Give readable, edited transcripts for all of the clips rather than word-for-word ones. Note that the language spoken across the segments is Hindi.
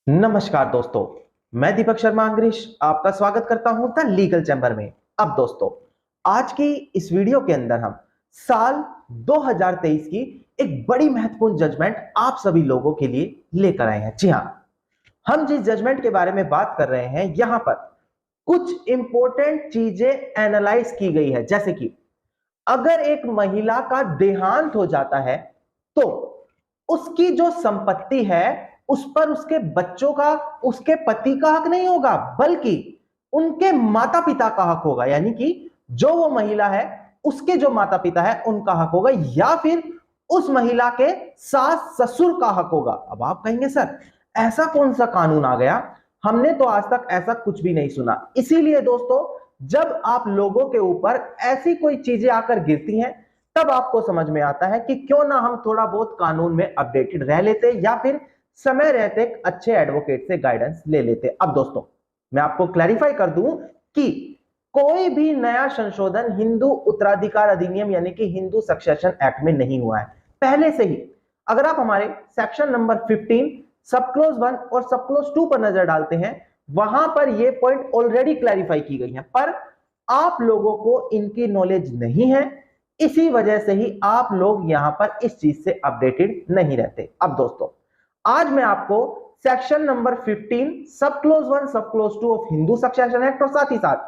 नमस्कार दोस्तों, मैं दीपक शर्मा अंग्रेश आपका स्वागत करता हूं द लीगल चैम्बर में। अब दोस्तों, आज की इस वीडियो के अंदर हम साल 2023 की एक बड़ी महत्वपूर्ण जजमेंट आप सभी लोगों के लिए लेकर आए हैं। जी हां, हम जिस जजमेंट के बारे में बात कर रहे हैं यहां पर कुछ इंपॉर्टेंट चीजें एनालाइज की गई है, जैसे कि अगर एक महिला का देहांत हो जाता है तो उसकी जो संपत्ति है उस पर उसके बच्चों का, उसके पति का हक नहीं होगा, बल्कि उनके माता पिता का हक होगा। यानी कि जो वो महिला है उसके जो माता पिता है उनका हक होगा, या फिर उस महिला के सास ससुर का हक होगा। अब आप कहेंगे सर ऐसा कौन सा कानून आ गया, हमने तो आज तक ऐसा कुछ भी नहीं सुना। इसीलिए दोस्तों, जब आप लोगों के ऊपर ऐसी कोई चीजें आकर गिरती हैं तब आपको समझ में आता है कि क्यों ना हम थोड़ा बहुत कानून में अपडेटेड रह लेते या फिर समय रहते अच्छे एडवोकेट से गाइडेंस ले लेते। अब दोस्तों, मैं आपको क्लैरिफाई कर दूं कि कोई भी नया संशोधन हिंदू उत्तराधिकार अधिनियम यानी कि हिंदू सक्सेशन एक्ट में नहीं हुआ है पहले से ही। अगर आप हमारे सेक्शन नंबर 15 सब क्लोज 1 और सब क्लोज 2 पर नजर डालते हैं, वहां पर ये पॉइंट ऑलरेडी क्लैरिफाई की गई है, पर आप लोगों को इनकी नॉलेज नहीं है। इसी वजह से ही आप लोग यहां पर इस चीज से अपडेटेड नहीं रहते। अब दोस्तों, आज मैं आपको सेक्शन नंबर 15 सब क्लोज 1 सब close 2 of Hindu succession act और साथ ही साथ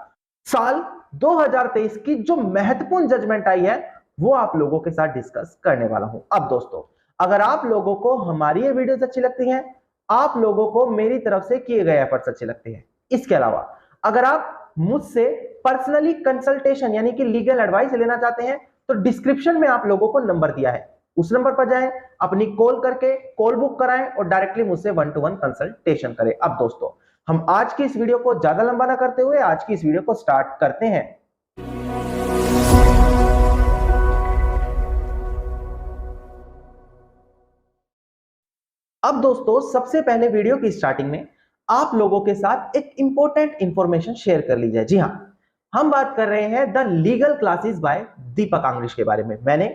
साल 2023 की जो महत्वपूर्ण जजमेंट आई है वो आप लोगों के साथ डिस्कस करने वाला हूं। अब दोस्तों, अगर आप लोगों को हमारी ये वीडियोस अच्छी लगती हैं, आप लोगों को मेरी तरफ से किए गए एफर्ट्स अच्छे लगते हैं, इसके अलावा अगर आप मुझसे पर्सनली कंसल्टेशन यानी कि लीगल एडवाइस लेना चाहते हैं तो डिस्क्रिप्शन में आप लोगों को नंबर दिया है, उस नंबर पर जाएं, अपनी कॉल करके कॉल बुक कराएं और डायरेक्टली मुझसे 1-to-1 कंसल्टेशन करें। अब दोस्तों, हम आज की इस वीडियो को ज्यादा लंबा ना करते हुए आज की इस वीडियो को स्टार्ट करते हैं। अब दोस्तों, सबसे पहले वीडियो की स्टार्टिंग में आप लोगों के साथ एक इंपॉर्टेंट इंफॉर्मेशन शेयर कर ली जाए। जी हां, हम बात कर रहे हैं द लीगल क्लासेस बाय दीपक अंग्रेश के बारे में। मैंने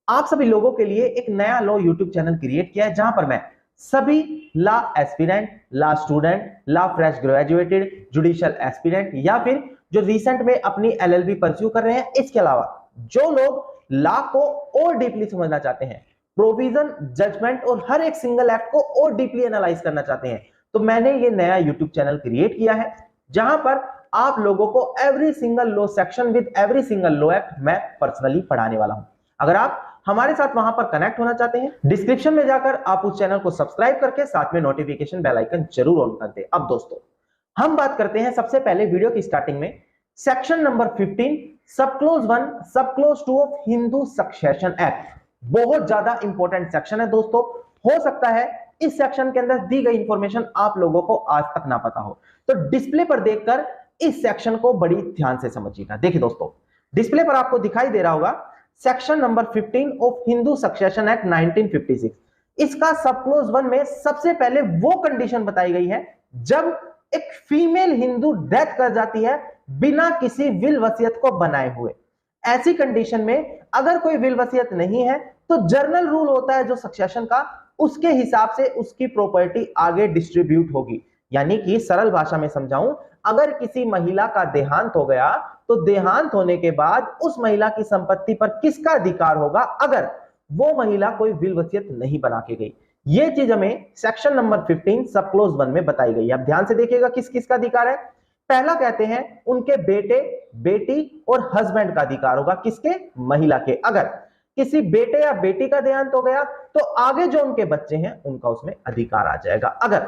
आप सभी लोगों के लिए एक नया लॉ यूट्यूब चैनल क्रिएट किया है जहां पर मैं सभी law aspirant, law student, law fresh graduated, judicial aspirant या फिर जो रिसेंट में अपनी एलएलबी परस्यू कर रहे हैं, इसके अलावा जो लोग लॉ को और डीपली समझना चाहते हैं, प्रोविजन, जजमेंट और हर एक सिंगल एक्ट को और डीपली एनालाइज करना चाहते हैं, तो मैंने ये नया यूट्यूब चैनल क्रिएट किया है जहां पर आप लोगों को every single law section with every single law act मैं पर्सनली पढ़ाने वाला हूं। अगर आप हमारे साथ वहां पर कनेक्ट होना चाहते हैं, डिस्क्रिप्शन में जाकर आप उस चैनल को सब्सक्राइब करके साथ में नोटिफिकेशन बेल आइकन जरूर ऑन कर दें। अब दोस्तों, हम बात करते हैं सबसे पहले वीडियो की स्टार्टिंग में सेक्शन नंबर 15 सब क्लोज 1 सब close 2 of Hindu succession act. बहुत ज्यादा इंपॉर्टेंट सेक्शन है दोस्तों। हो सकता है इस सेक्शन के अंदर दी गई इंफॉर्मेशन आप लोगों को आज तक ना पता हो, तो डिस्प्ले पर देखकर इस सेक्शन को बड़ी ध्यान से समझिएगा। देखिए दोस्तों, डिस्प्ले पर आपको दिखाई दे रहा होगा section number 15 of Hindu succession act 1956। इसका सब क्लोज 1 में सबसे पहले वो कंडीशन बताई गई है जब एक फीमेल हिंदू डेथ कर जाती है बिना किसी विल वसीयत को बनाए हुए। ऐसी कंडीशन में अगर कोई विल वसीयत नहीं है तो जर्नल रूल होता है जो सक्सेशन का, उसके हिसाब से उसकी प्रॉपर्टी आगे डिस्ट्रीब्यूट होगी। यानी कि सरल भाषा में समझाऊं, अगर किसी महिला का देहांत हो गया तो देहांत होने के बाद उस महिला की संपत्ति पर किसका अधिकार होगा अगर वो महिला कोई विल वसीयत नहीं बना के गई। ये चीज हमें सेक्शन नंबर 15 सब क्लोज 1 में बताई गई है। अब ध्यान से देखिएगा किस किस का अधिकार है। पहला कहते हैं उनके बेटे, बेटी और हस्बैंड का अधिकार होगा। किसके? महिला के। अगर किसी बेटे या बेटी का देहांत हो गया तो आगे जो उनके बच्चे हैं उनका उसमें अधिकार आ जाएगा। अगर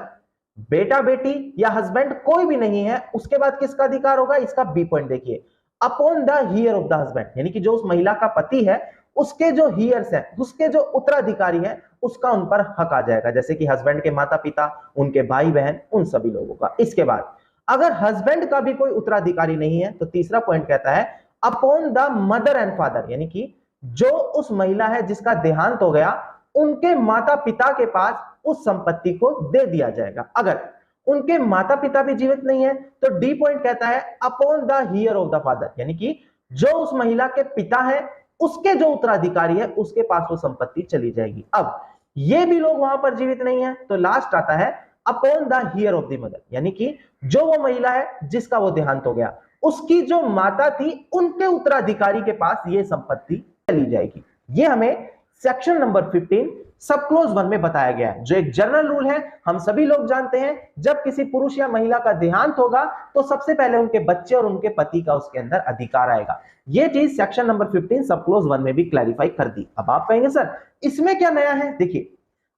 बेटा, बेटी या हस्बैंड कोई भी नहीं है, उसके बाद किसका अधिकार होगा? इसका बी पॉइंट देखिए, upon the here of the husband, यानी कि जो उस महिला का पति है उसके जो हियर्स हैं, उसके जो उत्तराधिकारी हैं, उसका उन पर हक आ जाएगा, जैसे कि हस्बैंड के माता पिता, उनके भाई बहन, उन सभी लोगों का। इसके बाद अगर हस्बैंड का भी कोई उत्तराधिकारी नहीं है तो तीसरा पॉइंट कहता है upon the mother and father, यानी कि जो उस महिला है जिसका देहांत हो गया उनके माता पिता के पास उस संपत्ति को दे दिया जाएगा। अगर उनके माता पिता भी जीवित नहीं है तो डी पॉइंट कहता है upon the here of the father, यानी कि जो उस महिला के पिता है उसके जो उत्तराधिकारी है उसके पास वो संपत्ति चली जाएगी। अब ये भी लोग वहां पर जीवित नहीं है तो लास्ट आता है upon the here of the mother, यानी कि जो वो महिला है जिसका वो देहांत हो गया, उसकी जो माता थी उनके उत्तराधिकारी के पास ये संपत्ति चली जाएगी। ये हमें सेक्शन नंबर 15 सब क्लोज 1 में बताया गया है, जो एक जनरल रूल है। हम सभी लोग जानते हैं जब किसी पुरुष या महिला का देहांत होगा तो सबसे पहले उनके बच्चे और उनके पति का उसके अंदर अधिकार आएगा। ये चीज सेक्शन नंबर 15 सब क्लोज 1 में भी क्लैरिफाई कर दी। अब आप कहेंगे सर इसमें क्या नया है? देखिए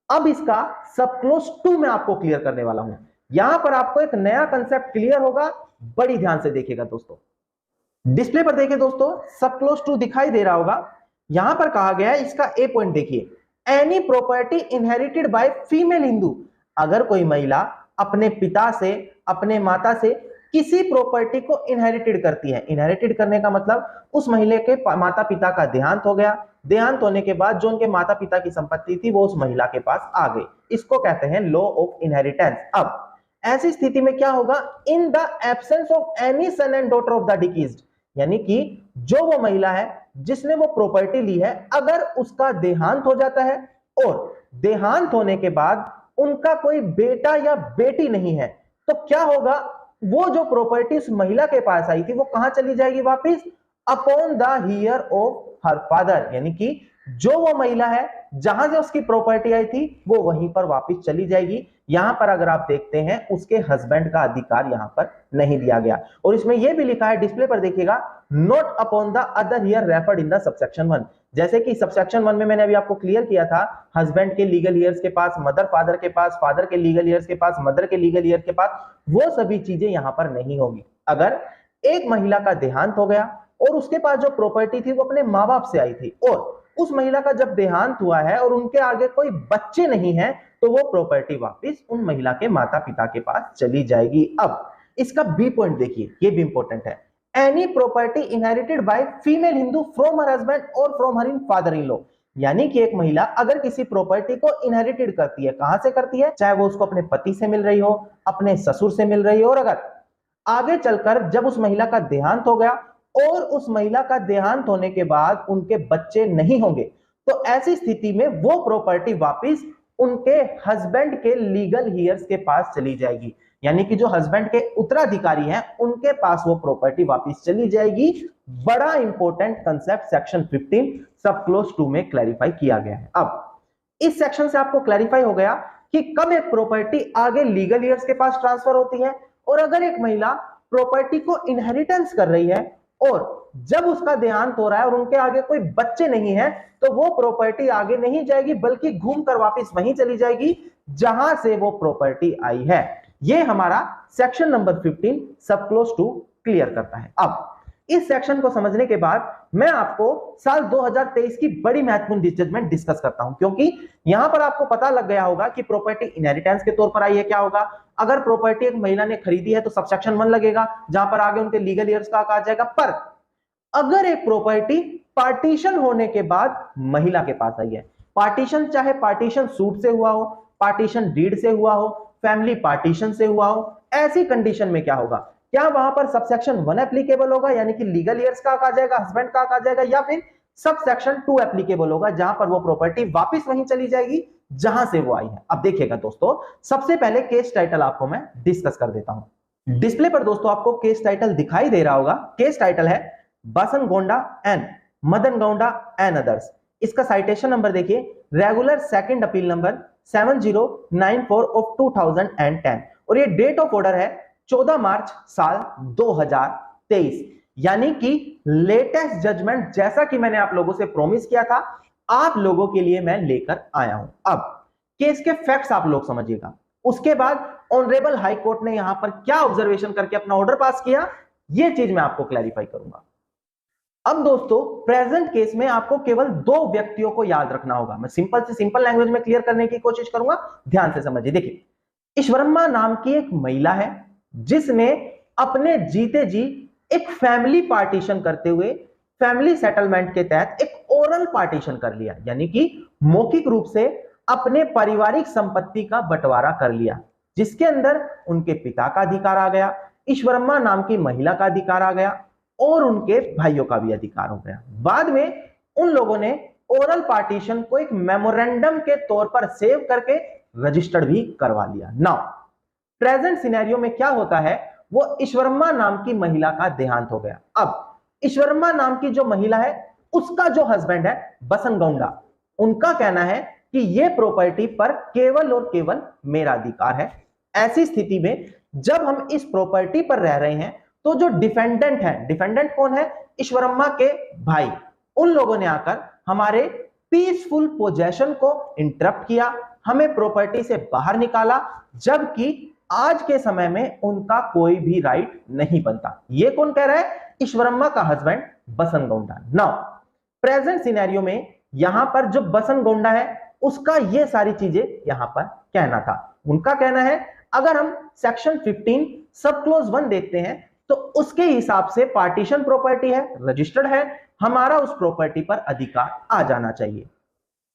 अब इसका सब क्लोज 2 में आपको क्लियर करने वाला हूं। यहां पर आपको एक नया कंसेप्ट क्लियर होगा, बड़ी ध्यान से देखिएगा दोस्तों। डिस्प्ले पर देखिए दोस्तों, सब क्लोज 2 दिखाई दे रहा होगा। यहां पर कहा गया है, इसका ए पॉइंट देखिए, any property inherited by female Hindu. अगर कोई महिला अपने पिता से, अपने माता से किसी प्रॉपर्टी को इनहेरिटेड करती है, इनहेरिटेड करने का मतलब उस महिला के माता पिता का देहांत हो गया, देहांत होने के बाद जो उनके माता पिता की संपत्ति थी वो उस महिला के पास आ गई, इसको कहते हैं लॉ ऑफ इनहेरिटेंस। अब ऐसी स्थिति में क्या होगा? In the absence of any son and daughter of the deceased, यानी कि जो वो महिला है जिसने वो प्रॉपर्टी ली है, अगर उसका देहांत हो जाता है और देहांत होने के बाद उनका कोई बेटा या बेटी नहीं है, तो क्या होगा? वो जो प्रॉपर्टी उस महिला के पास आई थी वो कहां चली जाएगी वापस? Upon the here of her father, यानी कि जो वो महिला है जहां से उसकी प्रॉपर्टी आई थी वो वहीं पर वापस चली जाएगी। यहां पर अगर आप देखते हैं उसके हस्बैंड का अधिकार यहां पर नहीं दिया गया, और इसमें यह भी लिखा है, डिस्प्ले पर देखिएगा, not upon the other here referred in the subsection 1। जैसे कि सबसेक्शन 1 में मैंने अभी आपको क्लियर किया था, हस्बैंड के लीगल ईयर्स के पास, मदर फादर के पास, फादर के लीगल ईयर्स के पास, मदर के लीगल ईयर के पास, वो सभी चीजें यहां पर नहीं होगी। अगर एक महिला का देहांत हो गया और उसके पास जो प्रॉपर्टी थी वो अपने माँ बाप से आई थी, और उस महिला का जब देहांत हुआ है और उनके आगे कोई बच्चे नहीं है, तो वो प्रॉपर्टी वापस उन महिला के माता पिता के पास चली जाएगी। अब इसका बी पॉइंट देखिए, ये भी इंपॉर्टेंट है, any property inherited by female Hindu from her husband और from her in father in law, यानी कि एक महिला अगर किसी प्रॉपर्टी को इनहेरिटेड करती है, कहां से करती है? चाहे वो उसको अपने पति से मिल रही हो, अपने ससुर से मिल रही हो, और अगर आगे चलकर जब उस महिला का देहांत हो गया और उस महिला का देहांत होने के बाद उनके बच्चे नहीं होंगे, तो ऐसी स्थिति में वो प्रॉपर्टी वापस उनके हस्बैंड के लीगल हीयर्स के पास चली जाएगी, यानी कि जो हस्बैंड के उत्तराधिकारी हैं उनके पास वो प्रॉपर्टी वापस चली जाएगी। बड़ा इंपॉर्टेंट कंसेप्ट सेक्शन 15 सब क्लोज 2 में क्लैरिफाई किया गया है। अब इस सेक्शन से आपको क्लैरिफाई हो गया कि कब एक प्रॉपर्टी आगे लीगल ईयर्स के पास ट्रांसफर होती है, और अगर एक महिला प्रॉपर्टी को इनहेरिटेंस कर रही है और जब उसका देहांत हो रहा है और उनके आगे कोई बच्चे नहीं है, तो वो प्रॉपर्टी आगे नहीं जाएगी बल्कि घूमकर वापस वहीं चली जाएगी जहां से वो प्रॉपर्टी आई है। ये हमारा सेक्शन नंबर 15 सब क्लोज 2 क्लियर करता है। अब इस सेक्शन को समझने के बाद मैं आपको साल 2023 की बड़ी महत्वपूर्ण जजमेंट डिस्कस करता हूं, क्योंकि यहां पर आपको पता लग गया होगा कि प्रॉपर्टी इनहेरिटेंस के तौर पर आई है। क्या होगा? अगर प्रॉपर्टी एक महिला ने खरीदी है तो सबसेक्शन 1 लगेगा, जहां पर आगे उनके लीगल ईयर्स का कहा जाएगा। पर अगर एक प्रॉपर्टी पार्टीशन होने के बाद महिला के पास आई है, पार्टीशन चाहे पार्टीशन सूट से हुआ हो, पार्टीशन डीड से हुआ हो, फैमिली पार्टीशन से हुआ हो, ऐसी कंडीशन में क्या होगा? क्या वहां पर सबसेक्शन 1 एप्लीकेबल होगा, यानी कि लीगल ईयर्स का कहा जाएगा, हस्बैंड का कहा जाएगा, या फिर सबसेक्शन 2 एप्लीकेबल होगा, जहां पर वो प्रॉपर्टी वापस वहीं चली जाएगी जहां से वो आई है? अब देखिएगा दोस्तों, सबसे पहले केस टाइटल आपको मैं डिस्कस कर देता हूं। डिस्प्ले पर दोस्तों आपको केस टाइटल दिखाई दे रहा होगा। केस टाइटल है बसन Gonda and Madan Gaunda and others. इसका साइटेशन नंबर देखिए, regular second appeal number 7094 of 2010, और ये डेट ऑफ ऑर्डर है 14 मार्च साल 2023, यानी कि लेटेस्ट जजमेंट, जैसा कि मैंने आप लोगों से प्रॉमिस किया था, आप लोगों के लिए मैं लेकर आया हूं। अब केस के फैक्ट्स आप लोग समझिएगा, उसके बाद ऑनरेबल हाई कोर्ट ने यहां पर क्या ऑब्जर्वेशन करके अपना ऑर्डर पास किया, यह चीज मैं आपको क्लैरिफाई करूंगा। अब दोस्तों प्रेजेंट केस में आपको केवल 2 व्यक्तियों को याद रखना होगा। मैं सिंपल से सिंपल लैंग्वेज में क्लियर करने की कोशिश करूंगा, ध्यान से समझिए। देखिए, ईश्वरम्मा नाम की एक महिला है जिसने अपने जीते जी एक फैमिली पार्टीशन करते हुए फैमिली सेटलमेंट के तहत एक ओरल पार्टीशन कर लिया, यानी कि मौखिक रूप से अपने पारिवारिक संपत्ति का बंटवारा कर लिया, जिसके अंदर उनके पिता का अधिकार आ गया, ईश्वरम्मा नाम की महिला का अधिकार आ गया और उनके भाइयों का भी अधिकार हो गया। बाद में उन लोगों ने ओरल पार्टीशन को एक मेमोरेंडम के तौर पर सेव करके रजिस्टर्ड भी करवा लिया। नाउ प्रेजेंट सिनेरियो में क्या होता है, वो ईश्वरम्मा नाम की महिला का देहांत हो गया। अब ईश्वरम्मा नाम की जो महिला है उसका जो हस्बैंड है बसनगौंडा, उनका कहना है कि ये प्रॉपर्टी पर केवल और केवल मेरा अधिकार है। ऐसी स्थिति में जब हम इस प्रॉपर्टी पर रह रहे हैं तो जो डिफेंडेंट है, डिफेंडेंट कौन है, ईश्वरम्मा के भाई, उन लोगों ने आकर हमारे पीसफुल पोजेशन को इंटरप्ट किया, हमें प्रॉपर्टी से बाहर निकाला, जबकि आज के समय में उनका कोई भी राइट नहीं बनता। ये कौन कह रहा है, ईश्वरम्मा का हस्बैंड बसनगौंडा। नाउ प्रेजेंट सिनेरियो में यहां पर जो बसनगौंडा है उसका ये सारी चीजें यहां पर कहना था। उनका कहना है अगर हम सेक्शन 15 सब क्लोज 1 देखते हैं तो उसके हिसाब से पार्टीशन प्रॉपर्टी है, रजिस्टर्ड है, हमारा उस प्रॉपर्टी पर अधिकार आ जाना चाहिए।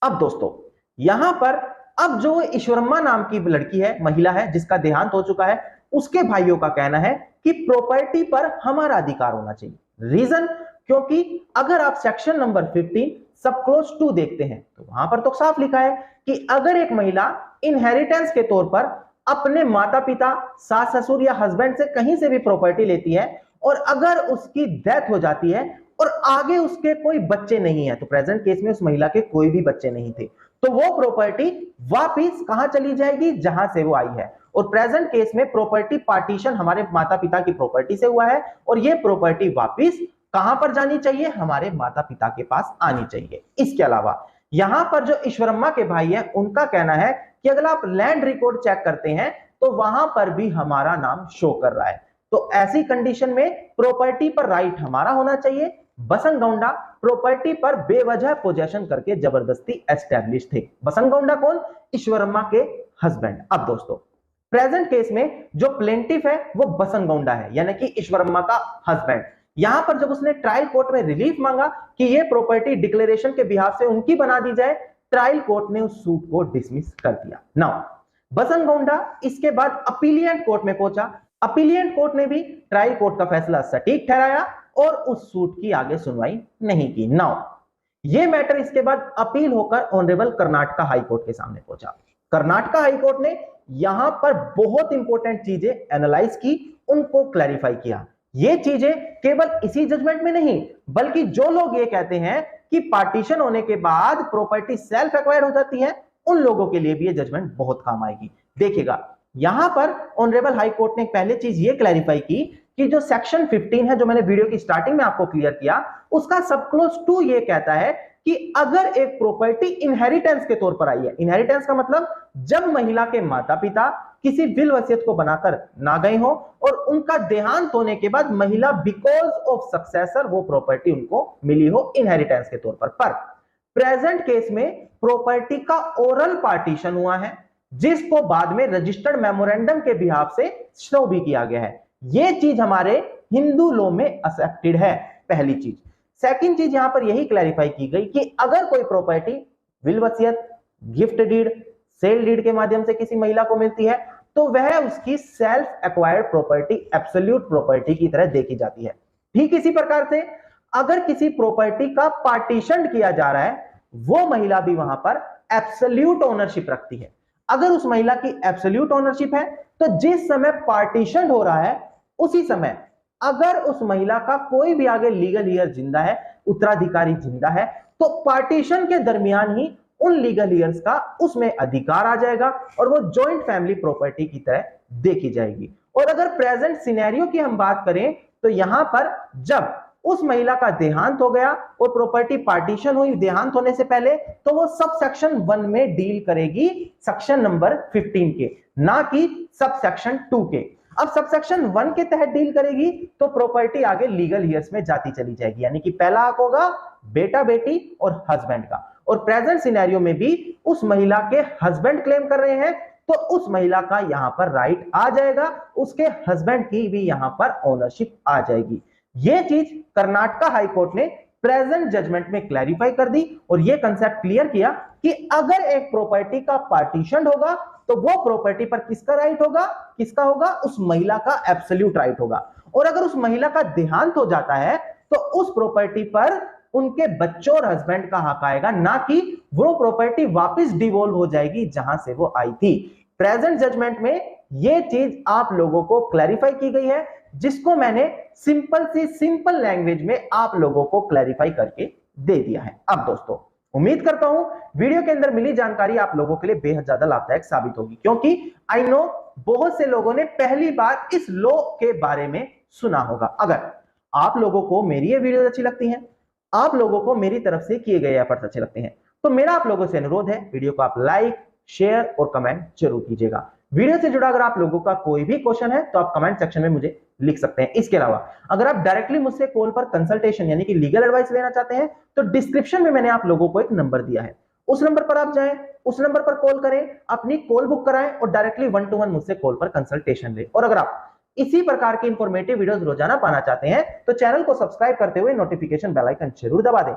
अब दोस्तों यहां पर अब जो ईश्वरम्मा नाम की लड़की है, महिला है जिसका देहांत हो चुका है, उसके भाइयों का कहना है कि प्रॉपर्टी पर हमारा अधिकार होना चाहिए। रीजन, क्योंकि अगर आप सेक्शन नंबर 15 सब क्लोज 2 देखते हैं तो वहां पर तो साफ लिखा है कि अगर एक महिला इनहेरिटेंस के तौर पर अपने माता पिता, सास ससुर या हस्बैंड से कहीं से भी प्रॉपर्टी लेती है और अगर उसकी डेथ हो जाती है और आगे उसके कोई बच्चे नहीं है, तो प्रेजेंट केस में उस महिला के कोई भी बच्चे नहीं थे, तो वो प्रॉपर्टी वापिस कहां चली जाएगी, जहां से वो आई है। और प्रेजेंट केस में प्रॉपर्टी पार्टीशन हमारे माता पिता की प्रॉपर्टी से हुआ है और ये प्रॉपर्टी वापिस कहां पर जानी चाहिए, हमारे माता पिता के पास आनी चाहिए। इसके अलावा यहां पर जो ईश्वरम्मा के भाई है उनका कहना है कि अगर आप लैंड रिकॉर्ड चेक करते हैं तो वहां पर भी हमारा नाम शो कर रहा है, तो ऐसी कंडीशन में प्रॉपर्टी पर राइट हमारा होना चाहिए। बसनगौंडा प्रॉपर्टी पर बेवजह पोजेशन करके जबरदस्ती एस्टैब्लिश थे। बसनगौंडा कौन, ईश्वरम्मा के हस्बैंड। अब दोस्तों प्रेजेंट केस में जो प्लेंटिफ है वो बसनगौंडा है, यानी कि ईश्वरम्मा का हस्बैंड। यहां पर जब उसने ट्रायल कोर्ट में रिलीफ मांगा कि ये प्रॉपर्टी डिक्लेरेशन के बिहाफ से उनकी बना दी जाए, ट्रायल कोर्ट ने उस सूट को डिसमिस कर दिया। नाउ बसनगौंडा इसके बाद अपीलिएंट कोर्ट में पहुंचा। अपीलिएंट कोर्ट ने भी ट्रायल कोर्ट का फैसला सटीक ठहराया और उस सूट की आगे सुनवाई नहीं की। नाउ ये मैटर इसके बाद अपील होकर ऑनरेबल कर्नाटका हाई कोर्ट के सामने पहुंचा। कर्नाटका हाई कोर्ट ने यहां पर बहुत इंपॉर्टेंट चीजें एनालाइज की, उनको क्लैरिफाई किया। ये चीजें केवल इसी जजमेंट में नहीं, बल्कि जो लोग ये कहते हैं कि पार्टीशन होने के बाद प्रॉपर्टी सेल्फ एक्वायर्ड हो जाती है, उन लोगों के लिए भी ये जजमेंट बहुत काम आएगी। देखिएगा यहां पर ऑनरेबल हाई कोर्ट ने पहले चीज ये क्लैरिफाई की कि जो सेक्शन 15 है, जो मैंने वीडियो की स्टार्टिंग में आपको क्लियर किया, उसका सब क्लोज 2 ये कहता है कि अगर एक प्रॉपर्टी इनहेरिटेंस के तौर पर आई है, इनहेरिटेंस का मतलब जब महिला के माता पिता किसी विल वसीयत को बनाकर ना गए हो और उनका देहांत होने के बाद महिला बिकॉज ऑफ सक्सेसर वो प्रॉपर्टी उनको मिली हो इनहेरिटेंस के तौर पर प्रेजेंट केस में प्रॉपर्टी का ओरल पार्टीशन हुआ है, जिसको बाद में रजिस्टर्ड मेमोरेंडम के बिहाफ से शो भी किया गया है। ये चीज हमारे हिंदू लॉ में एक्सेप्टेड है, पहली चीज। सेकंड चीज यहां पर यही क्लैरिफाई की गई कि अगर कोई प्रॉपर्टी विल वसीयत, गिफ्ट डीड, सेल डीड के माध्यम से किसी महिला को मिलती है तो वह उसकी self acquired property, absolute property की तरह देखी जाती है। ठीक इसी प्रकार से अगर किसी प्रॉपर्टी का पार्टीशन किया जा रहा है, वो महिला भी वहां पर एब्सोल्यूट ओनरशिप रखती है। अगर उस महिला की एब्सोल्यूट ओनरशिप है तो जिस समय पार्टीशन हो रहा है उसी समय अगर उस महिला का कोई भी आगे लीगल ईयर जिंदा है, उत्तराधिकारी जिंदा है, तो पार्टीशन के दरमियान ही उन लीगल ईयर्स का उसमें अधिकार आ जाएगा और वो जॉइंट फैमिली प्रॉपर्टी की तरह देखी जाएगी। और अगर प्रेजेंट सिनेरियो की हम बात करें तो यहां पर जब उस महिला का देहांत हो गया और प्रॉपर्टी पार्टीशन हुई देहांत होने से पहले, तो वो सब सेक्शन 1 में डील करेगी सेक्शन नंबर 15 के, ना कि सब सेक्शन 2 के। अब सब सेक्शन 1 के तहत डील करेगी तो प्रॉपर्टी आगे लीगल ईयर्स में जाती चली जाएगी, यानी कि पहला हक होगा बेटा बेटी और हस्बैंड का। और प्रेजेंट सिनेरियो में भी उस महिला के हस्बैंड क्लेम कर रहे हैं तो उस महिला का यहां पर राइट आ जाएगा, उसके हस्बैंड की भी यहां पर ओनरशिप आ जाएगी। यह चीज कर्नाटका हाई कोर्ट ने प्रेजेंट जजमेंट में क्लैरिफाई कर दी और यह कंसेप्ट क्लियर किया कि अगर एक प्रॉपर्टी का पार्टीशन होगा तो वो प्रॉपर्टी पर किसका राइट होगा, किसका होगा, उस महिला का एब्सोल्यूट राइट होगा। और अगर उस महिला का देहांत हो जाता है तो उस प्रॉपर्टी पर उनके बच्चों और हस्बैंड का हक आएगा, ना कि वो प्रॉपर्टी वापस डिवॉल्व हो जाएगी जहां से वो आई थी। प्रेजेंट जजमेंट में ये चीज आप लोगों को क्लैरिफाई की गई है, जिसको मैंने सिंपल सी सिंपल लैंग्वेज में आप लोगों को क्लैरिफाई करके दे दिया है। अब दोस्तों उम्मीद करता हूं वीडियो के अंदर मिली जानकारी आप लोगों के लिए बेहद ज्यादा लाभदायक साबित होगी, क्योंकि आई नो बहुत से लोगों ने पहली बार इस लॉ के बारे में सुना होगा। अगर आप लोगों को मेरी ये वीडियो अच्छी लगती है, आप लोगों को मेरी तरफ से किए गए एफर्ट्स अच्छे लगते हैं, तो मेरा आप लोगों से अनुरोध है वीडियो को आप लाइक, शेयर और कमेंट जरूर कीजिएगा। वीडियो से जुड़ा अगर आप लोगों का कोई भी क्वेश्चन है तो आप कमेंट सेक्शन में मुझे लिख सकते हैं। इसके अलावा अगर आप डायरेक्टली मुझसे कॉल पर कंसल्टेशन यानी कि लीगल एडवाइस लेना चाहते हैं तो डिस्क्रिप्शन में मैंने आप लोगों को एक नंबर दिया है, उस नंबर पर आप जाएं, उस नंबर पर कॉल करें, अपनी कॉल बुक कराएं और डायरेक्टली 1-to-1 मुझसे कॉल पर कंसल्टेशन लें। और अगर आप इसी प्रकार के इंफॉर्मेटिव वीडियोस रोजाना पाना चाहते हैं तो चैनल को सब्सक्राइब करते हुए नोटिफिकेशन बेल आइकन जरूर दबा दें,